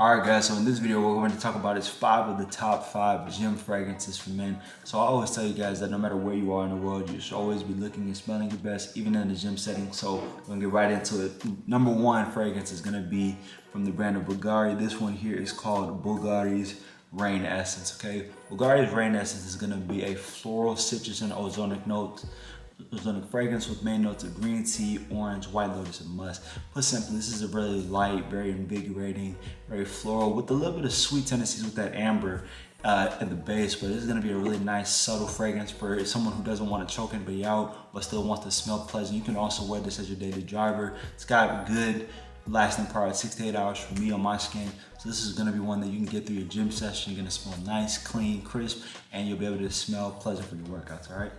Alright guys, so in this video what we're going to talk about is 5 of the top 5 gym fragrances for men. So I always tell you guys that no matter where you are in the world, you should always be looking and smelling your best, even in the gym setting. So we're going to get right into it. Number 1 fragrance is going to be from the brand of Bvlgari. This one here is called Bvlgari's Rain Essence, okay? Bvlgari's Rain Essence is going to be a floral, citrus, and ozonic fragrance with main notes of green tea, orange, white lotus, and musk. Put simply, this is a really light, very invigorating, very floral with a little bit of sweet tendencies with that amber at the base, but this is going to be a really nice subtle fragrance for someone who doesn't want to choke anybody out but still wants to smell pleasant. You can also wear this as your daily driver. It's got good lasting power at 6 to 8 hours for me on my skin. So this is going to be one that you can get through your gym session. You're going to smell nice, clean, crisp, and you'll be able to smell pleasant for your workouts, all right?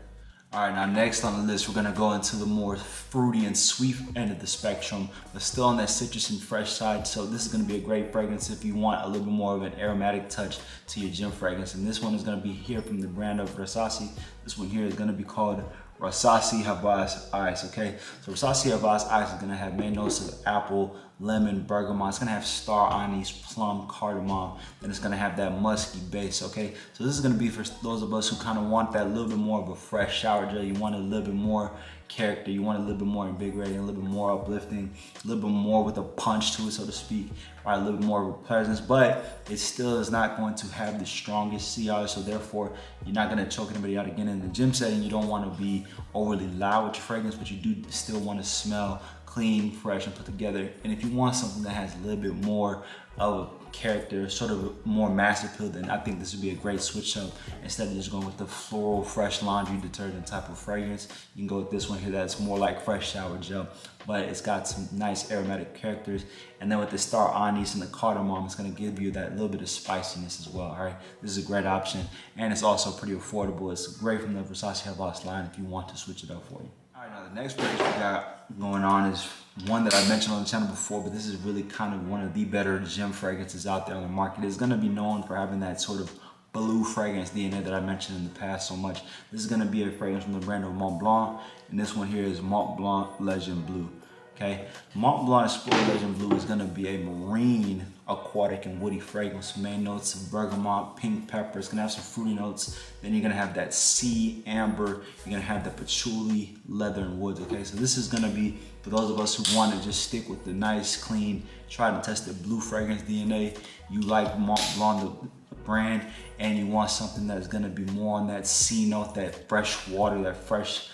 All right, now next on the list, we're gonna go into the more fruity and sweet end of the spectrum, but still on that citrus and fresh side. So this is gonna be a great fragrance if you want a little bit more of an aromatic touch to your gym fragrance. And this one is gonna be here from the brand of Rasasi. This one here is gonna be called Rasasi Hawas Ice, okay? So Rasasi Hawas Ice is gonna have main notes of apple, lemon, bergamot. It's gonna have star anise, plum, cardamom, and it's gonna have that musky base, okay? So this is gonna be for those of us who kind of want that little bit more of a fresh shower gel. You want a little bit more character, you want a little bit more invigorating, a little bit more uplifting, a little bit more with a punch to it, so to speak, or a little bit more of a presence, but it still is not going to have the strongest CR, so therefore you're not gonna choke anybody out. Again, in the gym setting, you don't wanna be overly loud with your fragrance, but you do still wanna smell clean, fresh, and put together. And if you want something that has a little bit more of a character, sort of more mass appeal, then I think this would be a great switch up. Instead of just going with the floral, fresh laundry detergent type of fragrance, you can go with this one here that's more like fresh shower gel, but it's got some nice aromatic characters. And then with the star anise and the cardamom, it's gonna give you that little bit of spiciness as well, all right? This is a great option, and it's also pretty affordable. It's great from the Rasasi Hawas line if you want to switch it up for you. All right, now the next fragrance we got going on is one that I mentioned on the channel before, but this is really kind of one of the better gym fragrances out there on the market. It's gonna be known for having that sort of blue fragrance DNA that I mentioned in the past so much. This is gonna be a fragrance from the brand of Montblanc, and this one here is Montblanc Legend Blue. Okay, Montblanc Sport Legend Blue is gonna be a marine, aquatic, and woody fragrance. Main notes of bergamot, pink pepper. It's gonna have some fruity notes. Then you're gonna have that sea amber. You're gonna have the patchouli, leather, and woods. Okay, so this is gonna be for those of us who want to just stick with the nice, clean, tried and tested blue fragrance DNA. You like Montblanc, the brand, and you want something that's gonna be more on that sea note, that fresh water, that fresh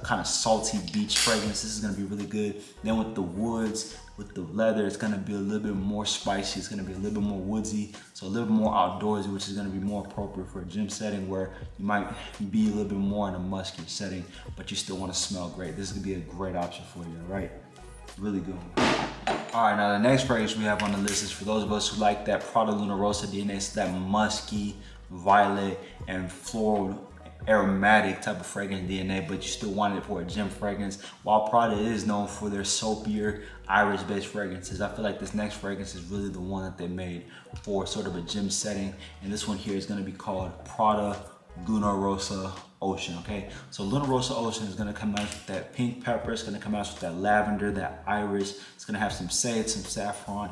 kind of salty beach fragrance. This is gonna be really good. Then with the woods, with the leather, it's gonna be a little bit more spicy. It's gonna be a little bit more woodsy, so a little bit more outdoorsy, which is gonna be more appropriate for a gym setting where you might be a little bit more in a musky setting, but you still wanna smell great. This is gonna be a great option for you, all right? Really good one. All right, now the next fragrance we have on the list is for those of us who like that Prada Rossa DNA. It's that musky, violet, and floral aromatic type of fragrance DNA, but you still want it for a gym fragrance. While Prada is known for their soapier Irish-based fragrances, I feel like this next fragrance is really the one that they made for sort of a gym setting. And this one here is gonna be called Prada Rossa Ocean, okay? So Rossa Ocean is gonna come out with that pink pepper, it's gonna come out with that lavender, that iris, it's gonna have some sage, some saffron,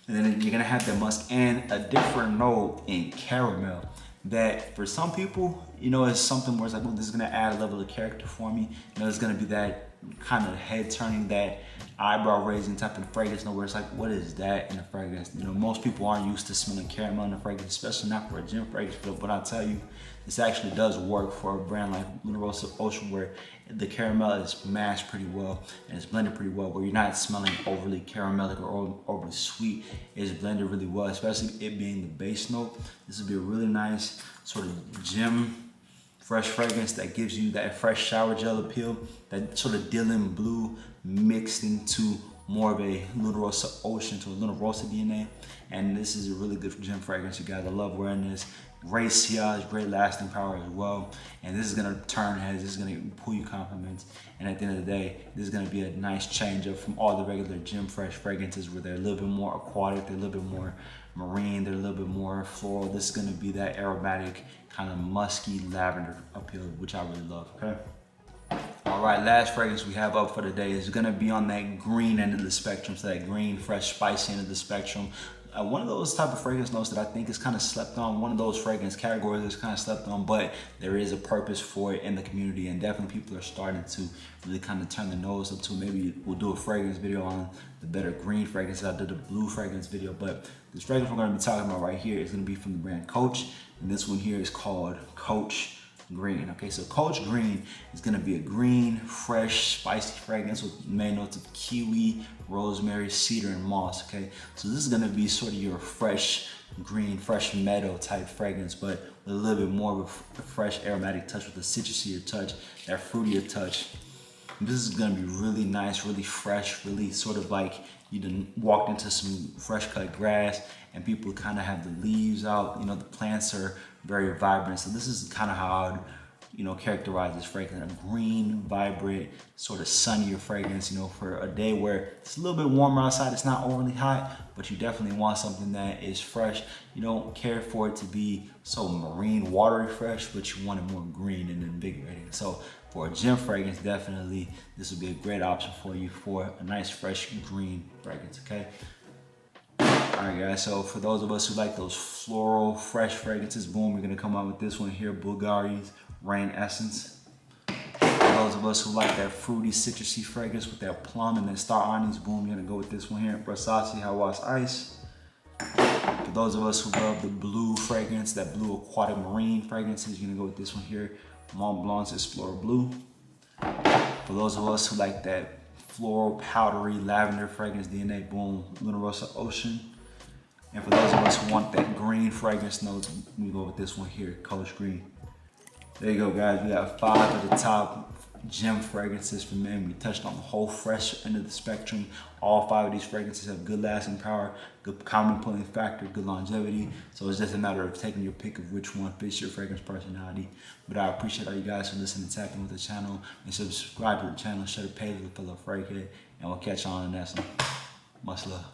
and then you're gonna have that musk and a different note in caramel that for some people, you know, it's something where it's like, well, this is gonna add a level of character for me. You know, it's gonna be that kind of head turning, that eyebrow raising type of fragrance, where it's like, what is that in a fragrance? You know, most people aren't used to smelling caramel in a fragrance, especially not for a gym fragrance, but I'll tell you, this actually does work for a brand like Rossa Ocean, where the caramel is mashed pretty well and it's blended pretty well, where you're not smelling overly caramelic or overly sweet. It's blended really well, especially it being the base note. This would be a really nice sort of gym fresh fragrance that gives you that fresh shower gel appeal, that sort of Dylan blue mixed into more of a Rossa Ocean to a Rossa DNA. And this is a really good gym fragrance, you guys. I love wearing this. Great sillage, great lasting power as well. And this is gonna turn heads, this is gonna pull you compliments. And at the end of the day, this is gonna be a nice change up from all the regular gym fresh fragrances where they're a little bit more aquatic, they're a little bit more marine, they're a little bit more floral. This is gonna be that aromatic, kind of musky lavender appeal, which I really love, okay? All right, last fragrance we have up for today is gonna be on that green end of the spectrum, so that green, fresh, spicy end of the spectrum. one of those type of fragrance notes that I think is kind of slept on, one of those fragrance categories that's kind of slept on, but there is a purpose for it in the community, and definitely people are starting to really kind of turn their nose up to. Maybe we'll do a fragrance video on the better green fragrances. I did a blue fragrance video, but this fragrance we're going to be talking about right here is going to be from the brand Coach, and this one here is called Coach Green. Okay, so Coach Green is going to be a green, fresh, spicy fragrance with main notes of kiwi, rosemary, cedar, and moss. Okay, so this is going to be sort of your fresh green, fresh meadow type fragrance, but with a little bit more of a fresh aromatic touch, with a citrusy touch, that fruitier touch. And this is going to be really nice, really fresh, really sort of like you done walked into some fresh cut grass and people kind of have the leaves out, you know, the plants are very vibrant. So this is kind of how I would, you know, characterize this fragrance: a green, vibrant, sort of sunnier fragrance, you know, for a day where it's a little bit warmer outside. It's not overly hot, but you definitely want something that is fresh. You don't care for it to be so marine, watery fresh, but you want it more green and invigorating. So for a gym fragrance, definitely this would be a great option for you for a nice fresh green fragrance. Okay. Alright guys, so for those of us who like those floral, fresh fragrances, boom, we're gonna come out with this one here, Bvlgari's Rain Essence. For those of us who like that fruity, citrusy fragrance with that plum and that star anise, boom, you're gonna go with this one here, Rasasi Hawas Ice. For those of us who love the blue fragrance, that blue aquatic marine fragrances, you're gonna go with this one here, Montblanc's Explorer Blue. For those of us who like that floral, powdery, lavender fragrance, DNA, boom, Rossa Ocean. And for those of us who want that green fragrance notes, we go with this one here, Coach Green. There you go, guys. We got 5 of the top gym fragrances for men. We touched on the whole fresh end of the spectrum. All 5 of these fragrances have good lasting power, good common pulling factor, good longevity. So it's just a matter of taking your pick of which one fits your fragrance personality. But I appreciate all you guys for listening and tapping with the channel. And subscribe to the channel, share the page with a fellow fragrance, and we'll catch you on the next one. Much love.